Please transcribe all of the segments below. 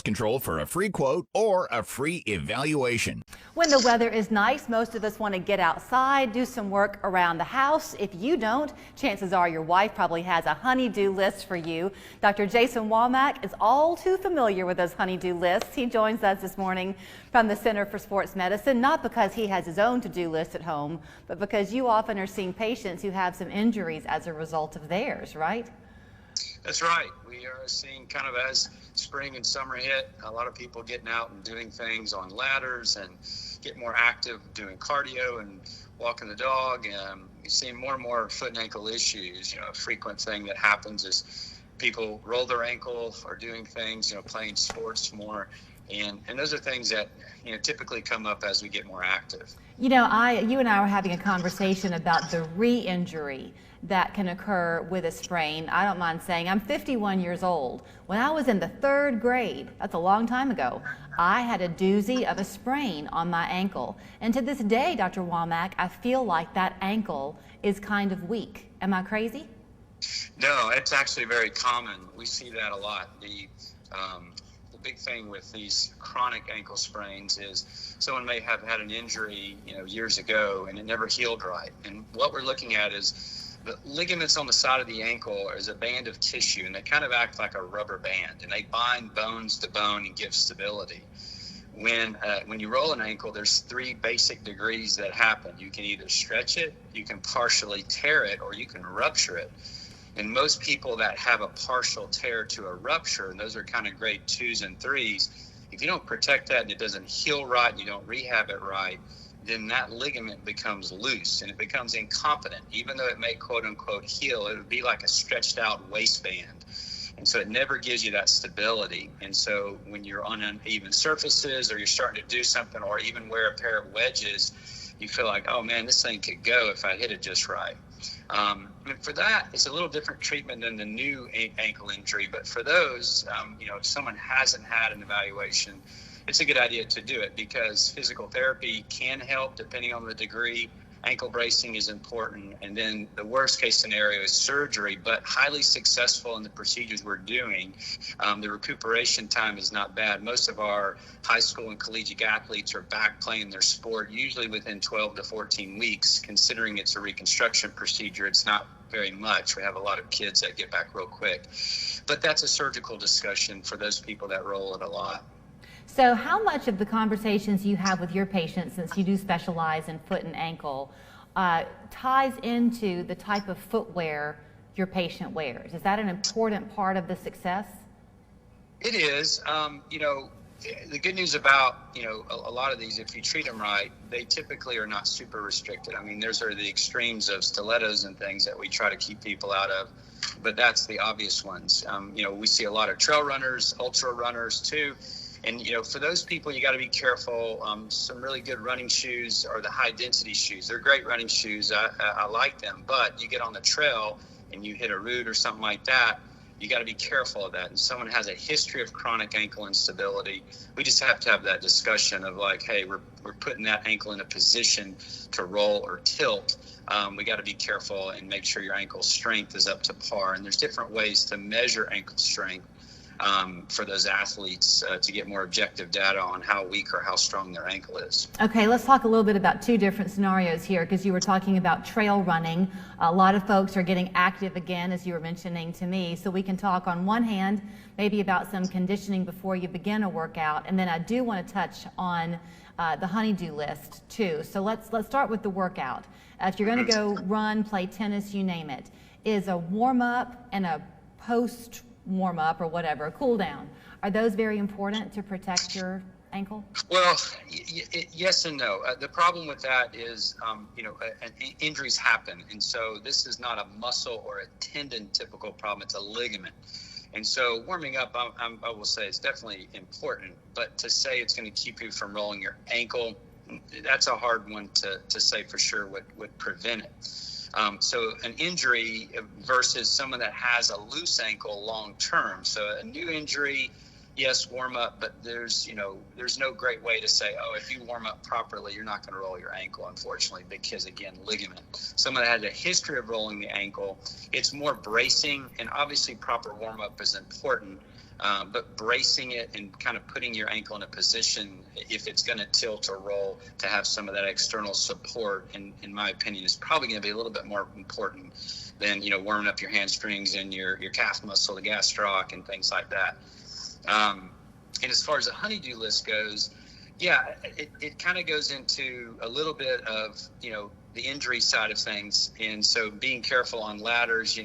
Control for a free quote or a free evaluation. When the weather is nice, most of us want to get outside, do some work around the house. If you don't, chances are your wife probably has a honey-do list for you. Dr. Jason Wamack is all too familiar with those honey-do lists. He joins us this morning from the Center for Sports Medicine, not because he has his own to-do list at home, but because you often are seeing patients who have some injuries as a result of theirs, right? That's right. We are seeing kind of as spring and summer hit, a lot of people getting out and doing things on ladders and getting more active, doing cardio and walking the dog. You're seeing more and more foot and ankle issues. A frequent thing that happens is people roll their ankle or doing things, playing sports more. And those are things that, typically come up as we get more active. You and I were having a conversation about the re-injury that can occur with a sprain. I don't mind saying I'm 51 years old. When I was in the 3rd grade, that's a long time ago, I had a doozy of a sprain on my ankle. And to this day, Dr. Wamack, I feel like that ankle is kind of weak. Am I crazy? No, it's actually very common. We see that a lot. The big thing with these chronic ankle sprains is someone may have had an injury, years ago, and it never healed right. And what we're looking at is the ligaments on the side of the ankle is a band of tissue, and they kind of act like a rubber band, and they bind bones to bone and give stability. When you roll an ankle, there's 3 basic degrees that happen. You can either stretch it, you can partially tear it, or you can rupture it. And most people that have a partial tear to a rupture, and those are kind of grade 2s and 3s, if you don't protect that and it doesn't heal right and you don't rehab it right, then that ligament becomes loose and it becomes incompetent. Even though it may quote unquote heal, it would be like a stretched out waistband. And so it never gives you that stability. And so when you're on uneven surfaces or you're starting to do something or even wear a pair of wedges, you feel like, oh man, this thing could go if I hit it just right. And for that, it's a little different treatment than the new ankle injury. But for those, if someone hasn't had an evaluation, it's a good idea to do it because physical therapy can help depending on the degree. Ankle bracing is important. And then the worst case scenario is surgery, but highly successful in the procedures we're doing. The recuperation time is not bad. Most of our high school and collegiate athletes are back playing their sport, usually within 12 to 14 weeks. Considering it's a reconstruction procedure, it's not very much. We have a lot of kids that get back real quick. But that's a surgical discussion for those people that roll it a lot. So how much of the conversations you have with your patients, since you do specialize in foot and ankle, ties into the type of footwear your patient wears? Is that an important part of the success? It is. The good news about, a lot of these, if you treat them right, they typically are not super restricted. I mean, those are the extremes of stilettos and things that we try to keep people out of, but that's the obvious ones. We see a lot of trail runners, ultra runners too. And, for those people, you got to be careful. Some really good running shoes are the high density shoes. They're great running shoes. I like them, but you get on the trail and you hit a root or something like that, you got to be careful of that. And someone has a history of chronic ankle instability, we just have to have that discussion of like, hey, we're putting that ankle in a position to roll or tilt. We got to be careful and make sure your ankle strength is up to par. And there's different ways to measure ankle strength for those athletes to get more objective data on how weak or how strong their ankle is. Okay, let's talk a little bit about 2 different scenarios here, because you were talking about trail running. A lot of folks are getting active again, as you were mentioning to me. So we can talk on one hand maybe about some conditioning before you begin a workout, and then I do want to touch on the honey-do list too. So let's start with the workout. If you're going to go run, play tennis, you name it, is a warm-up and a post warm up or whatever, a cool down, are those very important to protect ankle? Well, yes and no. The problem with that is, injuries happen. And so this is not a muscle or a tendon typical problem. It's a ligament. And so warming up, I will say it's definitely important. But to say it's going to keep you from rolling your ankle, that's a hard one to say for sure would prevent it. So an injury versus someone that has a loose ankle long term. So a new injury, yes, warm up, but there's no great way to say, oh, if you warm up properly, you're not going to roll your ankle, unfortunately, because again, ligament. Someone that has a history of rolling the ankle, it's more bracing, and obviously proper warm up is important. but bracing it and kind of putting your ankle in a position, if it's going to tilt or roll, to have some of that external support, in my opinion, is probably going to be a little bit more important than, warming up your hamstrings and your calf muscle, the gastroc, and things like that. And as far as the honeydew list goes, yeah, it kind of goes into a little bit of, the injury side of things. And so being careful on ladders,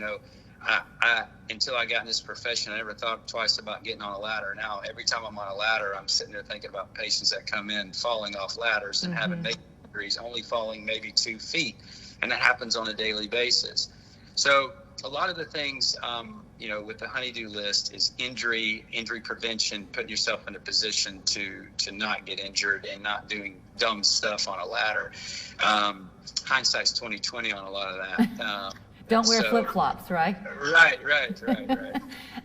I until I got in this profession, I never thought twice about getting on a ladder. Now, every time I'm on a ladder, I'm sitting there thinking about patients that come in falling off ladders and having major injuries, only falling maybe 2 feet. And that happens on a daily basis. So a lot of the things, with the honeydew list is injury prevention, putting yourself in a position to not get injured and not doing dumb stuff on a ladder. Hindsight's 20/20 on a lot of that. Don't wear flip-flops, right? Right.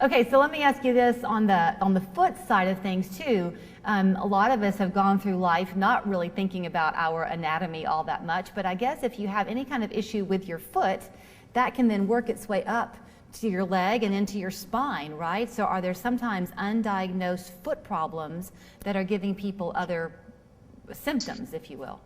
Okay, so let me ask you this on the foot side of things too. A lot of us have gone through life not really thinking about our anatomy all that much, but I guess if you have any kind of issue with your foot, that can then work its way up to your leg and into your spine, right? So are there sometimes undiagnosed foot problems that are giving people other symptoms, if you will?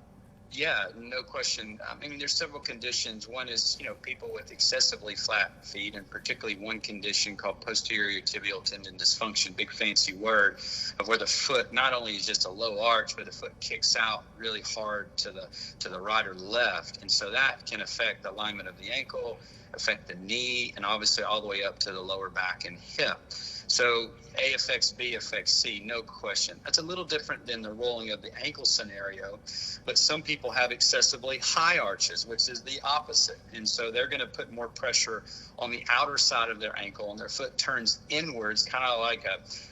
Yeah, no question. There's several conditions. One is, people with excessively flat feet, and particularly one condition called posterior tibial tendon dysfunction, big fancy word, of where the foot not only is just a low arch, but the foot kicks out really hard to the right or left. And so that can affect the alignment of the ankle, affect the knee, and obviously all the way up to the lower back and hip. So A affects B affects C, no question. That's a little different than the rolling of the ankle scenario, but some people have excessively high arches, which is the opposite. And so they're going to put more pressure on the outer side of their ankle, and their foot turns inwards, kind of like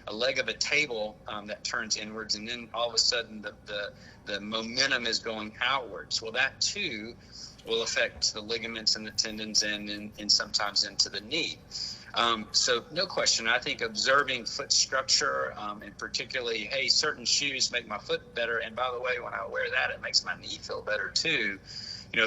a leg of a table that turns inwards, and then all of a sudden the momentum is going outwards. Well, that too will affect the ligaments and the tendons and sometimes into the knee. So no question, I think observing foot structure, and particularly, hey, certain shoes make my foot better, and by the way, when I wear that, it makes my knee feel better too.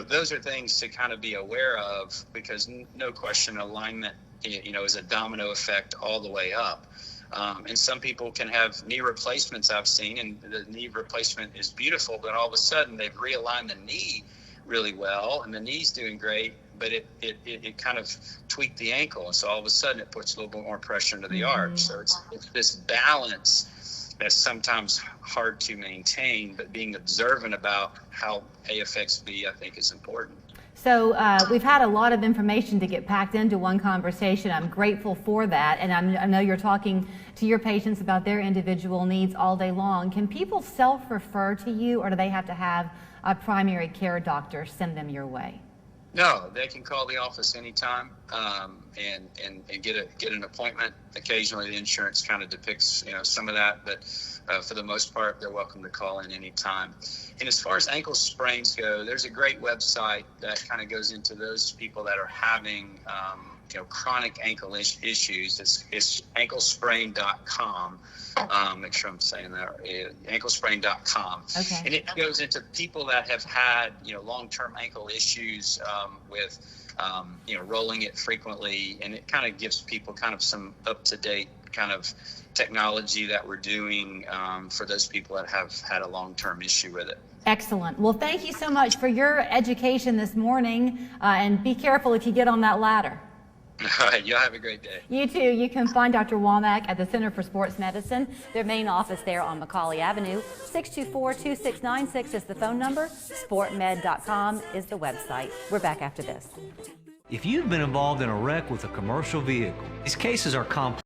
Those are things to kind of be aware of, because no question, alignment, is a domino effect all the way up. And some people can have knee replacements I've seen, and the knee replacement is beautiful, but all of a sudden they've realigned the knee really well, and the knee's doing great, but it kind of tweaked the ankle, and so all of a sudden it puts a little bit more pressure into the arch. So it's this balance that's sometimes hard to maintain, but being observant about how A affects B, I think, is important. So we've had a lot of information to get packed into one conversation. I'm grateful for that, and I know you're talking to your patients about their individual needs all day long. Can people self-refer to you, or do they have to have a primary care doctor send them your way? No, they can call the office anytime and get an appointment. Occasionally, the insurance kind of depicts some of that, but for the most part, they're welcome to call in anytime. And as far as ankle sprains go, there's a great website that kind of goes into those people that are having chronic ankle issues. It's anklesprain.com. Make sure I'm saying that. Anklesprain.com. Okay. And it goes into people that have had long-term ankle issues with rolling it frequently, and it kind of gives people kind of some up-to-date kind of technology that we're doing for those people that have had a long-term issue with it. Excellent. Well, thank you so much for your education this morning, and be careful if you get on that ladder. All right, y'all have a great day. You too. You can find Dr. Wamack at the Center for Sports Medicine. Their main office there on Macaulay Avenue. 624-2696 is the phone number. Sportmed.com is the website. We're back after this. If you've been involved in a wreck with a commercial vehicle, these cases are complex.